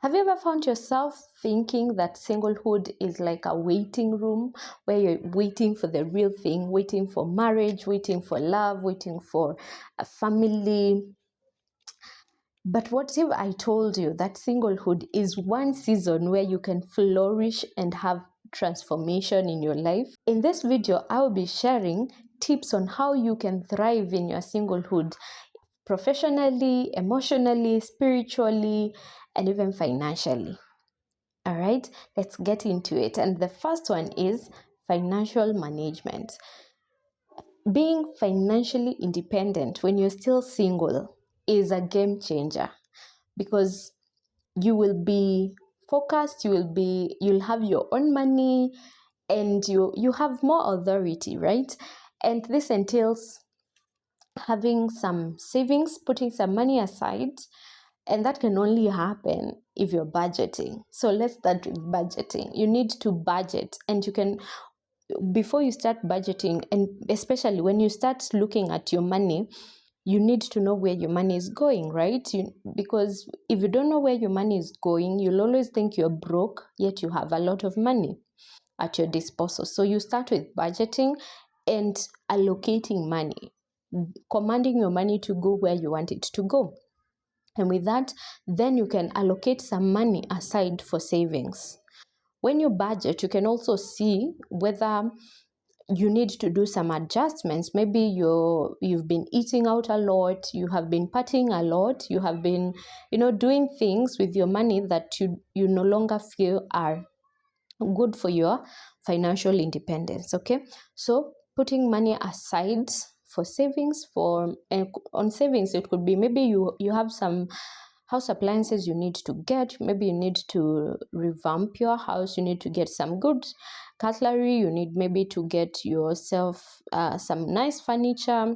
Have you ever found yourself thinking that singlehood is like a waiting room where you're waiting for the real thing, waiting for marriage, waiting for love, waiting for a family? But what if I told you that singlehood is one season where you can flourish and have transformation in your life? In this video, I will be sharing tips on how you can thrive in your singlehood professionally, emotionally, spiritually, and even financially. All right, let's get into it. And the first one is financial management. Being financially independent when you're still single is a game changer, because you will be focused, you'll have your own money, and you have more authority, right? And this entails having some savings, putting some money aside, and that can only happen if you're budgeting. So let's start with budgeting. You need to budget, and you can, before you start budgeting, and especially when you start looking at your money, you need to know where your money is going, right? Because if you don't know where your money is going, you'll always think you're broke, yet you have a lot of money at your disposal. So you start with budgeting and allocating money, commanding your money to go where you want it to go. And with that, then you can allocate some money aside for savings. When you budget, you can also see whether you need to do some adjustments. Maybe you've been eating out a lot, you have been partying a lot, you have been, doing things with your money that you no longer feel are good for your financial independence. Okay, so putting money aside for savings, on savings, it could be maybe you have some house appliances you need to get. Maybe you need to revamp your house, you need to get some good cutlery, you need maybe to get yourself some nice furniture.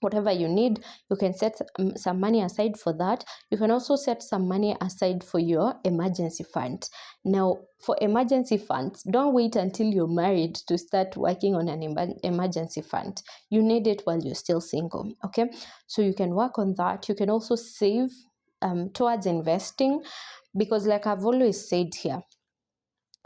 Whatever you need, you can set some money aside for that. You can also set some money aside for your emergency fund. Now, for emergency funds, don't wait until you're married to start working on an emergency fund. You need it while you're still single, okay? So you can work on that. You can also save towards investing, because like I've always said here,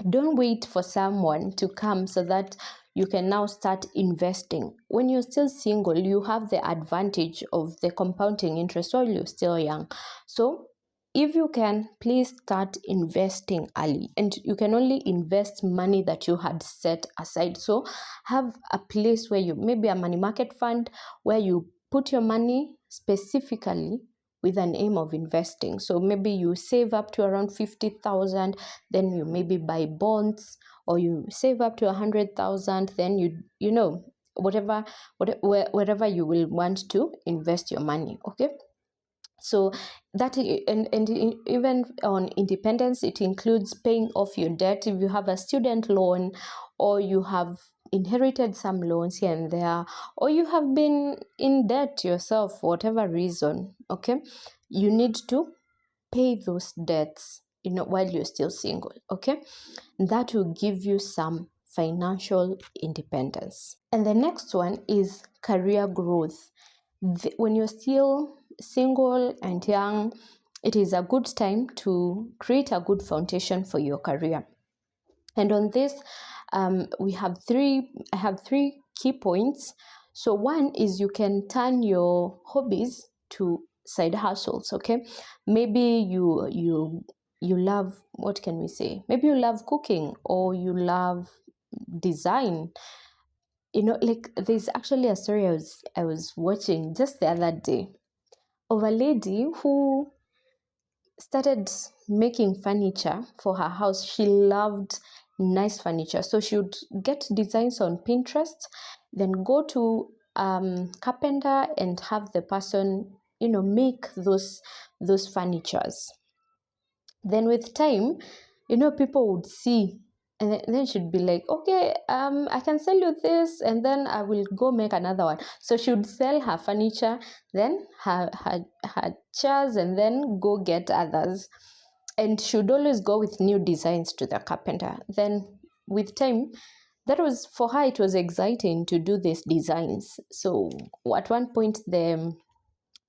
don't wait for someone to come so that you can now start investing. When you're still single, you have the advantage of the compounding interest while you're still young. So if you can, please start investing early. And you can only invest money that you had set aside. So have a place where maybe a money market fund where you put your money specifically with an aim of investing. So maybe you save up to around 50,000, then you maybe buy bonds, or you save up to 100,000, then wherever you will want to invest your money. Okay. So that, and even on independence, it includes paying off your debt. If you have a student loan, or you have inherited some loans here and there, or you have been in debt yourself for whatever reason, okay, you need to pay those debts, while you're still single. Okay, that will give you some financial independence. And the next one is career growth. When you're still single and young, it is a good time to create a good foundation for your career. And on this, I have three key points. So one is you can turn your hobbies to side hustles. Okay, maybe you love, what can we say? Maybe you love cooking, or you love design. Like there's actually a story I was watching just the other day of a lady who started making furniture for her house. She loved nice furniture, so she would get designs on Pinterest, then go to carpenter and have the person make those furnitures. Then with time, people would see, and then she'd be like, okay, I can sell you this, and then I will go make another one. So she would sell her furniture, then her chairs, and then go get others. And she would always go with new designs to the carpenter. Then with time, that was, for her, it was exciting to do these designs. So at one point, the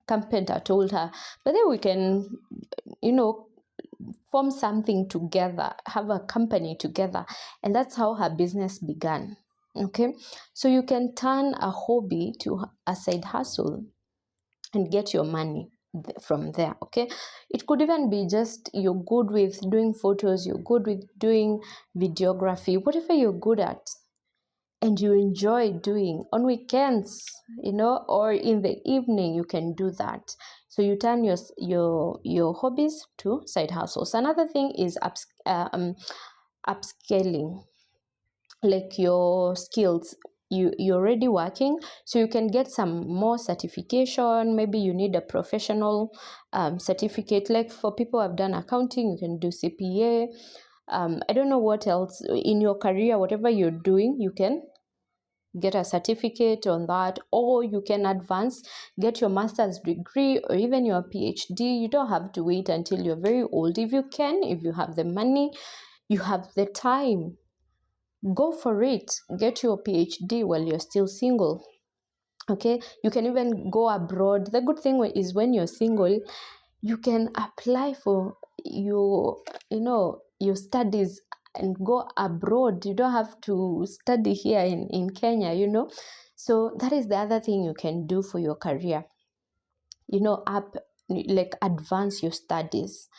carpenter told her, but then we can, form something together, have a company together. And that's how her business began. Okay, so you can turn a hobby to a side hustle and get your money from there. Okay, it could even be just you're good with doing photos, you're good with doing videography, whatever you're good at and you enjoy doing on weekends, or in the evening, you can do that. So you turn your hobbies to side hustles. Another thing is upscaling, like your skills. You're already working, so you can get some more certification. Maybe you need a professional certificate, like for people who have done accounting, you can do CPA. I don't know what else in your career, whatever you're doing, you can get a certificate on that, or you can advance, get your master's degree or even your PhD. You don't have to wait until you're very old. If you can, if you have the money, you have the time, go for it. Get your PhD while you're still single. Okay, you can even go abroad. The good thing is when you're single, you can apply for your studies and go abroad. You don't have to study here in Kenya, so that is the other thing you can do for your career, advance your studies.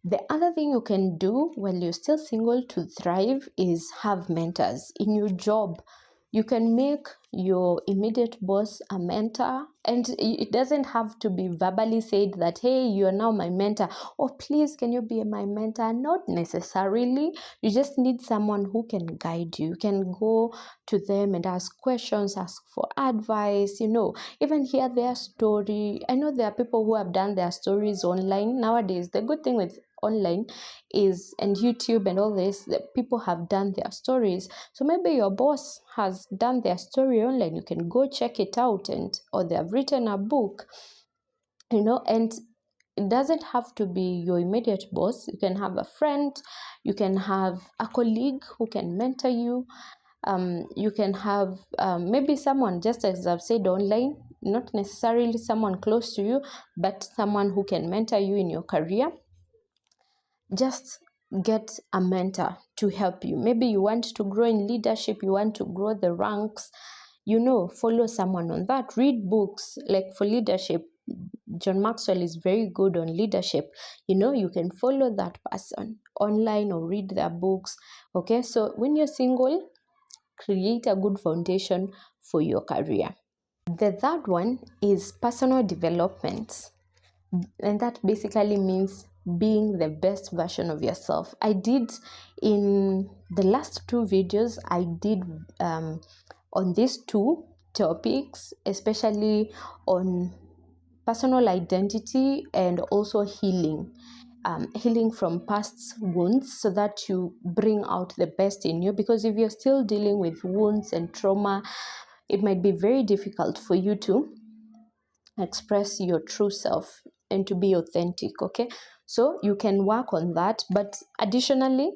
The other thing you can do while you're still single to thrive is have mentors in your job. You can make your immediate boss a mentor, and it doesn't have to be verbally said that, hey, you are now my mentor, or please, can you be my mentor? Not necessarily. You just need someone who can guide you. You can go to them and ask questions, ask for advice, even hear their story. I know there are people who have done their stories online nowadays. The good thing with online is, and YouTube and all this, that people have done their stories. So maybe your boss has done their story online, you can go check it out, or they have written a book, and it doesn't have to be your immediate boss. You can have a friend, you can have a colleague who can mentor you. You can have maybe someone, just as I've said, online, not necessarily someone close to you, but someone who can mentor you in your career. Just get a mentor to help you. Maybe you want to grow in leadership, you want to grow the ranks, follow someone on that. Read books, like for leadership, John Maxwell is very good on leadership. You can follow that person online or read their books. Okay, so when you're single, create a good foundation for your career. The third one is personal development. And that basically means being the best version of yourself. I did in the last two videos, I did on these two topics, especially on personal identity and also healing. Healing from past wounds, so that you bring out the best in you. Because if you're still dealing with wounds and trauma, it might be very difficult for you to express your true self and to be authentic. Okay, so you can work on that. But additionally,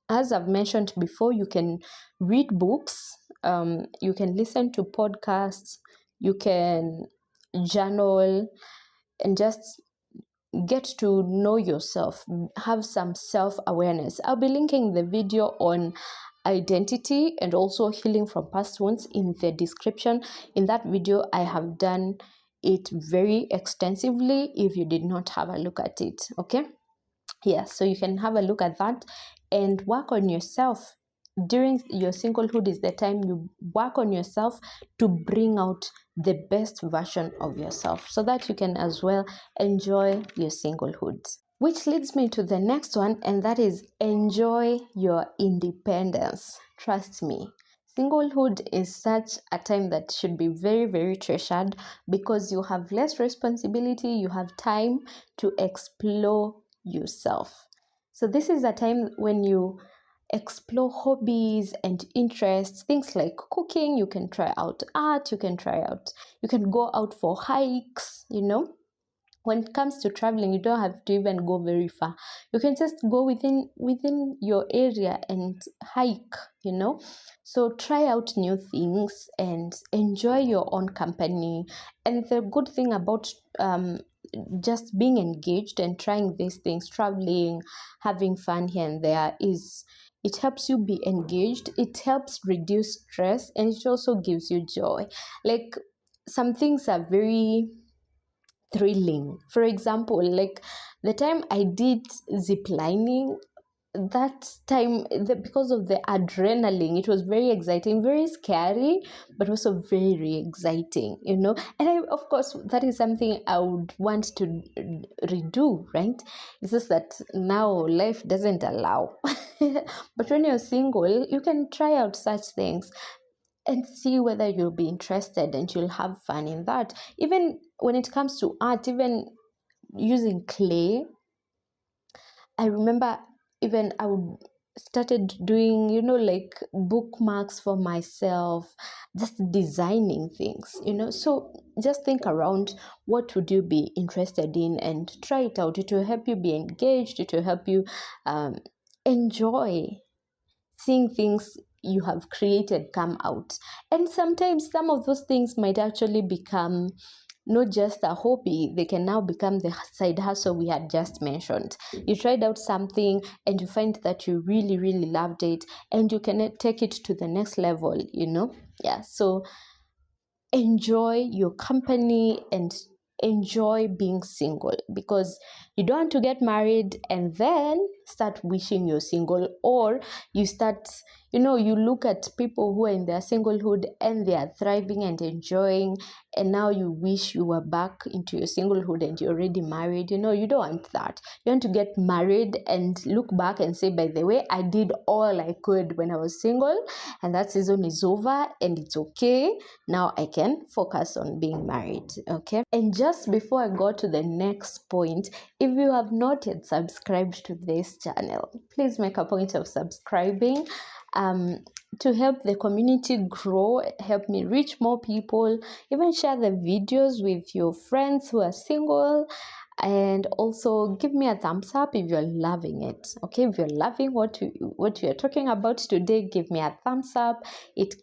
as I've mentioned before, you can read books, you can listen to podcasts, you can journal, and just get to know yourself, have some self-awareness. I'll be linking the video on identity and also healing from past wounds in the description. In that video, I have done it very extensively if you did not have a look at it. Okay, yeah, so you can have a look at that and work on yourself. During your singlehood is the time you work on yourself to bring out the best version of yourself, so that you can as well enjoy your singlehood. Which leads me to the next one, and that is enjoy your independence. Trust me, singlehood is such a time that should be very, very treasured, because you have less responsibility, you have time to explore yourself. So this is a time when you explore hobbies and interests, things like cooking. You can try out art, you can go out for hikes. When it comes to traveling, you don't have to even go very far. You can just go within your area and hike. So try out new things and enjoy your own company. And the good thing about just being engaged and trying these things, traveling, having fun here and there, is it helps you be engaged, it helps reduce stress, and it also gives you joy. Like, some things are very thrilling. For example, like the time I did zip lining, that time, because of the adrenaline, it was very exciting, very scary, but also very exciting, and of course, that is something I would want to redo, right? It's just that now life doesn't allow. But when you're single, you can try out such things and see whether you'll be interested and you'll have fun in that. Even when it comes to art, even using clay, I remember, even I would started doing, like bookmarks for myself, just designing things, So just think around, what would you be interested in, and try it out. It will help you be engaged. It will help you enjoy seeing things you have created come out. And sometimes some of those things might actually become not just a hobby, they can now become the side hustle we had just mentioned. You tried out something and you find that you really, really loved it, and you can take it to the next level, Yeah, so enjoy your company and enjoy being single, because you don't want to get married and then start wishing you're single, or you start, you look at people who are in their singlehood and they are thriving and enjoying, and now you wish you were back into your singlehood and you're already married. You don't want that. You want to get married and look back and say, by the way, I did all I could when I was single, and that season is over and it's okay. Now I can focus on being married, okay? And just before I go to the next point, if you have not yet subscribed to this channel, please make a point of subscribing to help the community grow, help me reach more people. Even share the videos with your friends who are single, and also give me a thumbs up if you're loving it, okay? If you're loving what we are talking about today, give me a thumbs up. It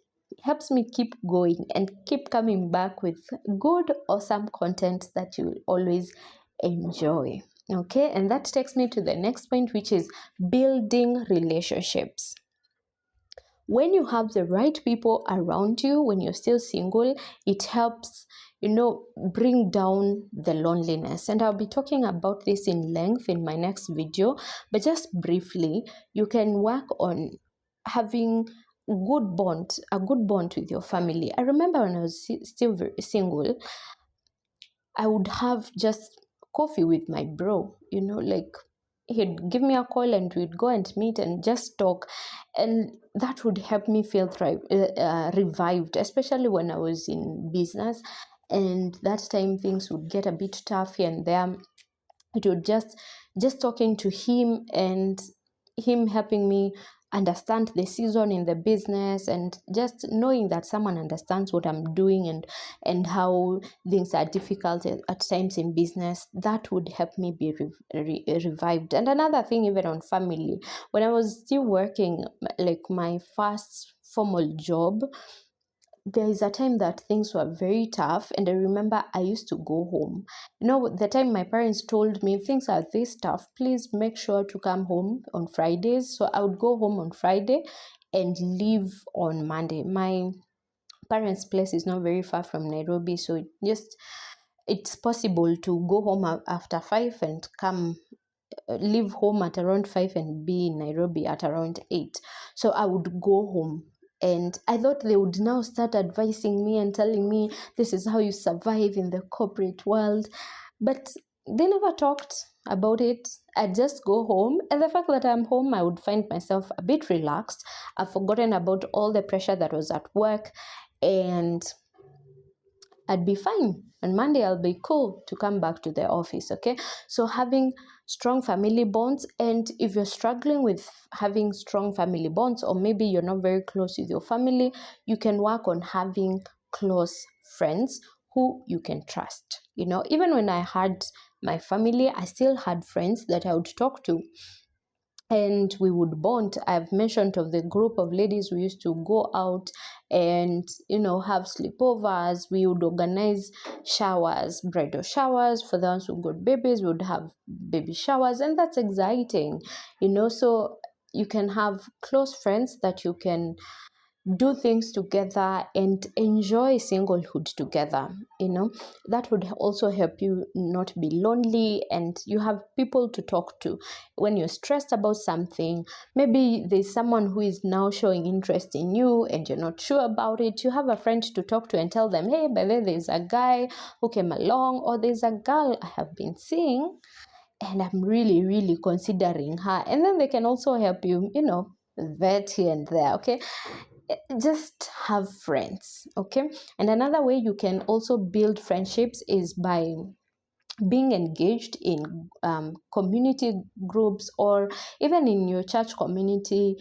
helps me keep going and keep coming back with good, awesome content that you will always enjoy, okay? And that takes me to the next point, which is building relationships. When you have the right people around you when you're still single, it helps, bring down the loneliness. And I'll be talking about this in length in my next video, but just briefly, you can work on having a good bond with your family. I remember when I was still single, I would have just coffee with my bro, like he'd give me a call and we'd go and meet and just talk, and that would help me feel revived, especially when I was in business, and that time things would get a bit tough here and there. It would just talking to him and him helping me understand the season in the business, and just knowing that someone understands what I'm doing and how things are difficult at times in business, that would help me be revived. And another thing, even on family, when I was still working, like my first formal job, there is a time that things were very tough, and I remember I used to go home. The time my parents told me, if things are this tough, please make sure to come home on Fridays. So I would go home on Friday and leave on Monday. My parents' place is not very far from Nairobi, so it's possible to go home after 5 and come leave home at around 5 and be in Nairobi at around 8. So I would go home, and I thought they would now start advising me and telling me, this is how you survive in the corporate world. But they never talked about it. I'd just go home, and the fact that I'm home, I would find myself a bit relaxed. I've forgotten about all the pressure that was at work, and I'd be fine. On Monday, I'll be cool to come back to the office, okay? So having strong family bonds, and if you're struggling with having strong family bonds, or maybe you're not very close with your family, you can work on having close friends who you can trust. Even when I had my family, I still had friends that I would talk to and we would bond. I've mentioned of the group of ladies we used to go out and have sleepovers. We would organize showers, bridal showers for the ones who got babies. We would have baby showers, and that's exciting, so you can have close friends that you can do things together and enjoy singlehood together. That would also help you not be lonely, and you have people to talk to when you're stressed about something. Maybe there's someone who is now showing interest in you and you're not sure about it. You have a friend to talk to and tell them, hey, by the way, there's a guy who came along, or there's a girl I have been seeing and I'm really, really considering her. And then they can also help you, vet here and there. Okay, just have friends. Okay, and another way you can also build friendships is by being engaged in community groups, or even in your church community,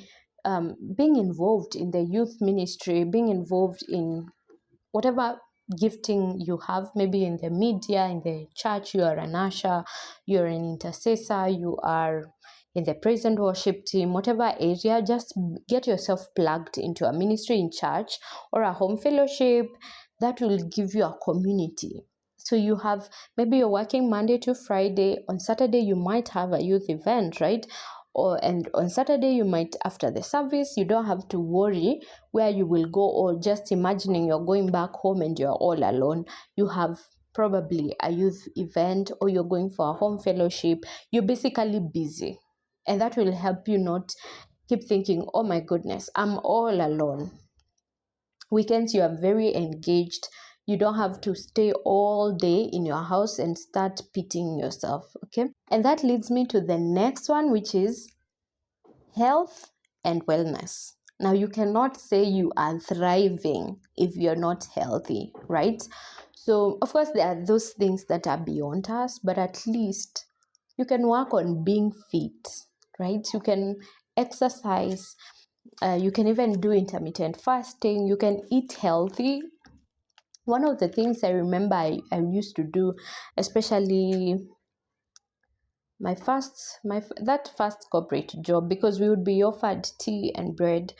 being involved in the youth ministry, being involved in whatever gifting you have, maybe in the media, in the church. You are an usher, you're an intercessor, you are in the praise and worship team, whatever area, just get yourself plugged into a ministry in church or a home fellowship. That will give you a community. So you have, maybe you're working Monday to Friday. On Saturday, you might have a youth event, right? And on Saturday, you might, after the service, you don't have to worry where you will go, or just imagining you're going back home and you're all alone. You have probably a youth event, or you're going for a home fellowship. You're basically busy. And that will help you not keep thinking, oh my goodness, I'm all alone. Weekends, you are very engaged. You don't have to stay all day in your house and start pitying yourself. Okay, and that leads me to the next one, which is health and wellness. Now, you cannot say you are thriving if you're not healthy, right? So of course there are those things that are beyond us, but at least you can work on being fit, right? You can exercise. You can even do intermittent fasting. You can eat healthy. One of the things I remember I used to do, especially that first corporate job, because we would be offered tea and bread.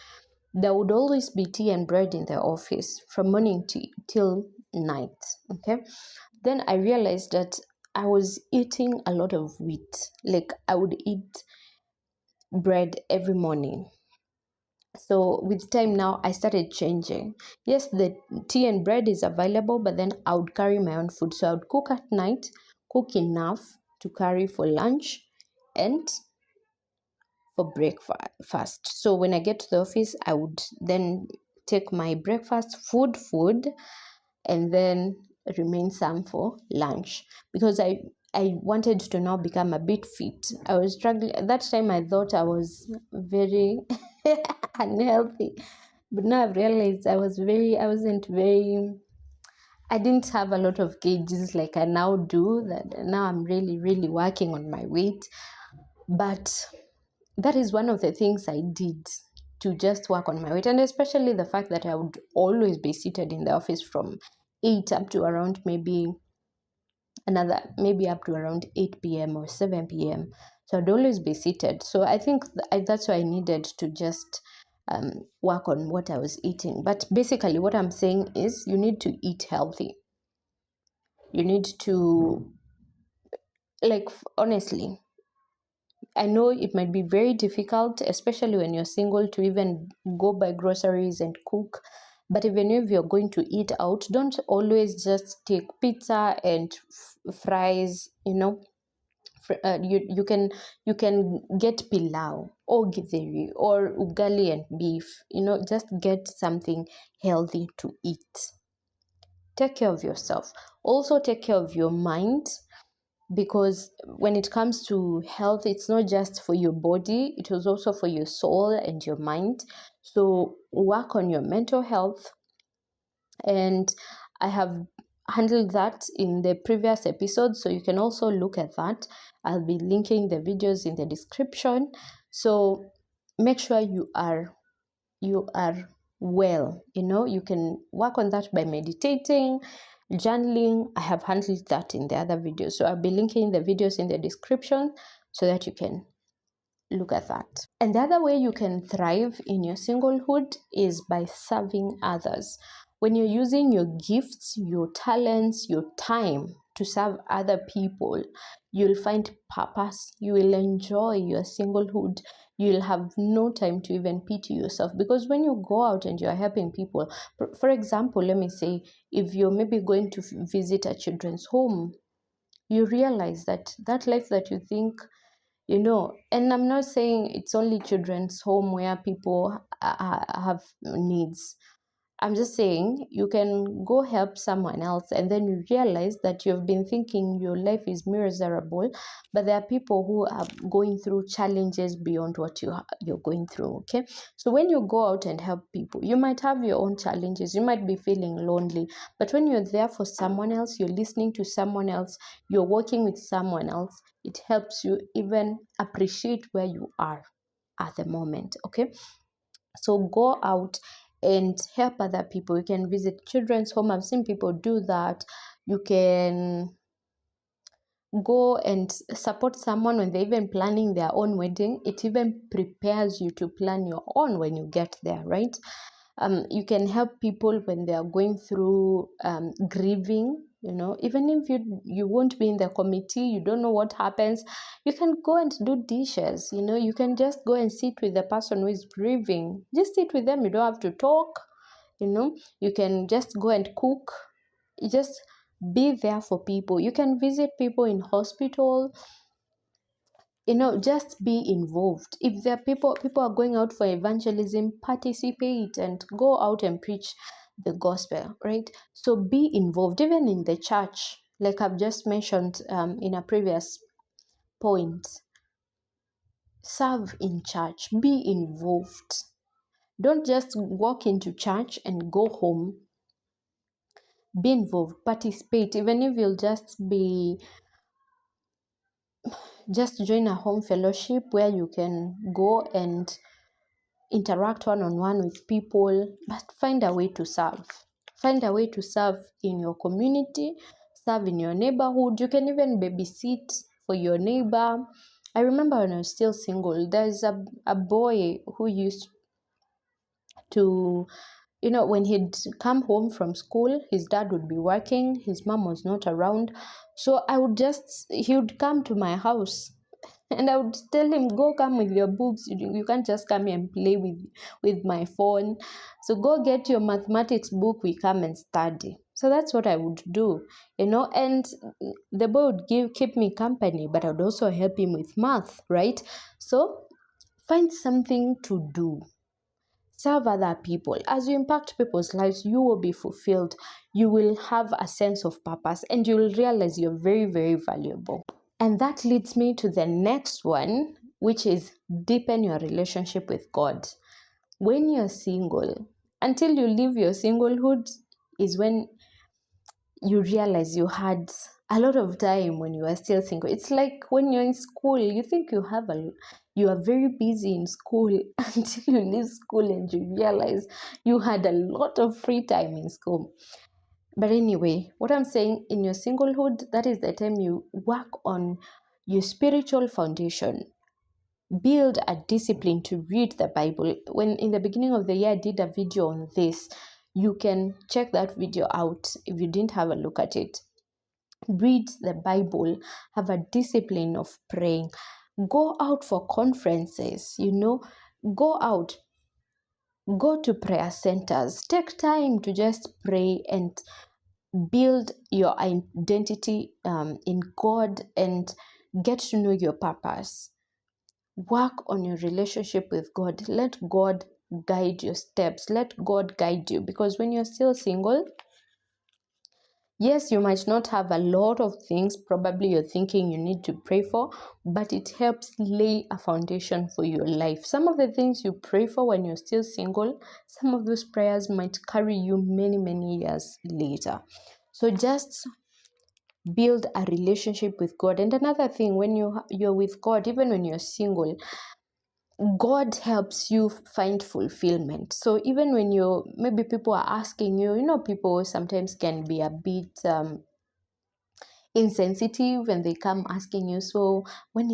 There would always be tea and bread in the office from morning till night. Okay, then I realized that I was eating a lot of wheat. Like, I would eat bread every morning. So with time now, I started changing. Yes, the tea and bread is available, but then I would carry my own food. So I would cook at night, cook enough to carry for lunch and for breakfast. So when I get to the office, I would then take my breakfast food, and then remain some for lunch, because I wanted to now become a bit fit. I was struggling at that time. I thought I was very unhealthy, but now I've realized I didn't have a lot of kgs like I now do. That now I'm really, really working on my weight. But that is one of the things I did to just work on my weight, and especially the fact that I would always be seated in the office from 8 up to around maybe up to around 8 p.m. or 7 p.m. So I'd always be seated. So I think that's why I needed to just work on what I was eating. But basically what I'm saying is, you need to eat healthy. You need to, like, honestly, I know it might be very difficult, especially when you're single, to even go buy groceries and cook. But even if you're going to eat out, don't always just take pizza and fries. You can get pilau or githeri or ugali and beef. Just get something healthy to eat. Take care of yourself. Also take care of your mind, because when it comes to health, it's not just for your body, it was also for your soul and your mind. So work on your mental health. And I have handled that in the previous episode, so you can also look at that. I'll be linking the videos in the description. So make sure you are well. You can work on that by meditating, journaling. I have handled that in the other videos, so I'll be linking the videos in the description so that you can look at that. And the other way you can thrive in your singlehood is by serving others. When you're using your gifts, your talents, your time to serve other people, you'll find purpose. You will enjoy your singlehood. You'll have no time to even pity yourself, because when you go out and you're helping people, for example, let me say, if you're maybe going to visit a children's home, you realize that that life that you think, and I'm not saying it's only children's home where people have needs. I'm just saying you can go help someone else, and then you realize that you've been thinking your life is miserable, but there are people who are going through challenges beyond what you're going through. Okay, so when you go out and help people, you might have your own challenges, you might be feeling lonely, but when you're there for someone else, you're listening to someone else, you're working with someone else, it helps you even appreciate where you are at the moment. Okay, so go out and help other people. You can visit children's home. I've seen people do that. You can go and support someone when they're even planning their own wedding. It even prepares you to plan your own when you get there, right? You can help people when they are going through grieving. Even if you won't be in the committee, you don't know what happens, you can go and do dishes. You can just go and sit with the person who is grieving. Just sit with them. You don't have to talk. You can just go and cook. You just be there for people. You can visit people in hospital. Just be involved. If there are people are going out for evangelism, participate and go out and preach the gospel, right? So be involved, even in the church, like I've just mentioned in a previous point. Serve in church, be involved. Don't just walk into church and go home. Be involved, participate, even if you'll just join a home fellowship where you can go and interact one-on-one with people, but find a way to serve. Find a way to serve in your community, serve in your neighborhood. You can even babysit for your neighbor. I remember when I was still single, there's a boy who used to, when he'd come home from school, his dad would be working, his mom was not around. So he would come to my house and I would tell him, go come with your books. You can't just come here and play with my phone. So go get your mathematics book, we come and study. So that's what I would do, and the boy would keep me company, but I would also help him with math, right? So find something to do. Serve other people. As you impact people's lives, you will be fulfilled. You will have a sense of purpose, and you will realize you're very, very valuable. And that leads me to the next one, which is deepen your relationship with God. When you're single, until you leave your singlehood, is when you realize you had a lot of time when you are still single. It's like when you're in school, you think you are very busy in school until you leave school and you realize you had a lot of free time in school. But anyway, what I'm saying, in your singlehood, that is the time you work on your spiritual foundation. Build a discipline to read the Bible. When in the beginning of the year I did a video on this, you can check that video out if you didn't have a look at it. Read the Bible, have a discipline of praying. Go out for conferences, go out, go to prayer centers. Take time to just pray and build your identity in God and get to know your purpose. Work on your relationship with God. Let God guide your steps. Let God guide you, because when you're still single, yes, you might not have a lot of things probably you're thinking you need to pray for, but it helps lay a foundation for your life. Some of the things you pray for when you're still single, some of those prayers might carry you many, many years later. So just build a relationship with God. And another thing, when you're with God, even when you're single, God helps you find fulfillment. So even when maybe people are asking you, people sometimes can be a bit insensitive when they come asking you, so when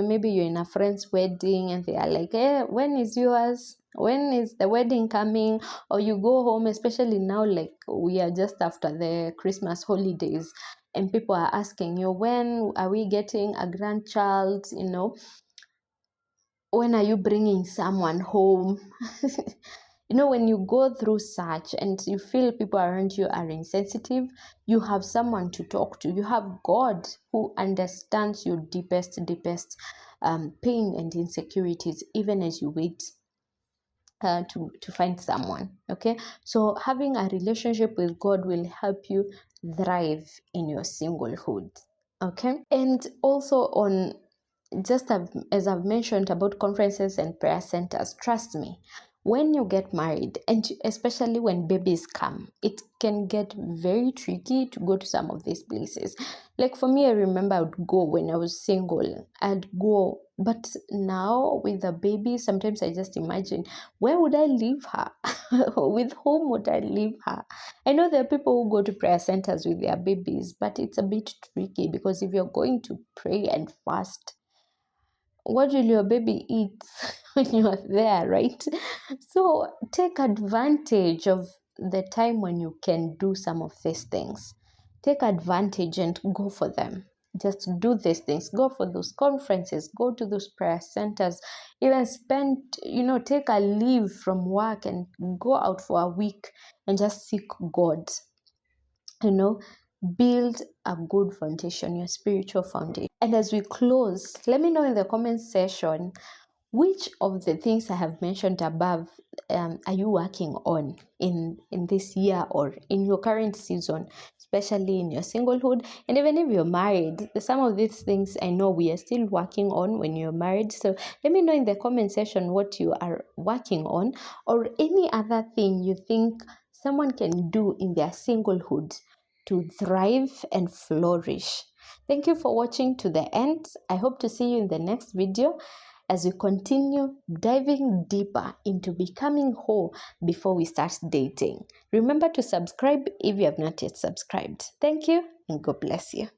maybe you're in a friend's wedding and they are like, hey, when is yours? When is the wedding coming? Or you go home, especially now, like we are just after the Christmas holidays, and people are asking you, when are we getting a grandchild? When are you bringing someone home? When you go through such and you feel people around you are insensitive, you have someone to talk to. You have God who understands your deepest pain and insecurities, even as you wait to find someone. Okay, so having a relationship with God will help you thrive in your singlehood. Okay, and also on just as I've mentioned about conferences and prayer centers, trust me, when you get married, and especially when babies come, it can get very tricky to go to some of these places. Like for me, I remember I would go when I was single, I'd go. But now with the baby, sometimes I just imagine, where would I leave her? With whom would I leave her? I know there are people who go to prayer centers with their babies, but it's a bit tricky because if you're going to pray and fast, what will your baby eat when you are there, right? So take advantage of the time when you can do some of these things. Take advantage and go for them. Just do these things. Go for those conferences. Go to those prayer centers. Even take a leave from work and go out for a week and just seek God. Build a good foundation, your spiritual foundation. And as we close, let me know in the comment section, which of the things I have mentioned above are you working on in this year or in your current season, especially in your singlehood? And even if you're married, some of these things I know we are still working on when you're married. So let me know in the comment section what you are working on, or any other thing you think someone can do in their singlehood to thrive and flourish. Thank you for watching to the end. I hope to see you in the next video as we continue diving deeper into becoming whole before we start dating. Remember to subscribe if you have not yet subscribed. Thank you and God bless you.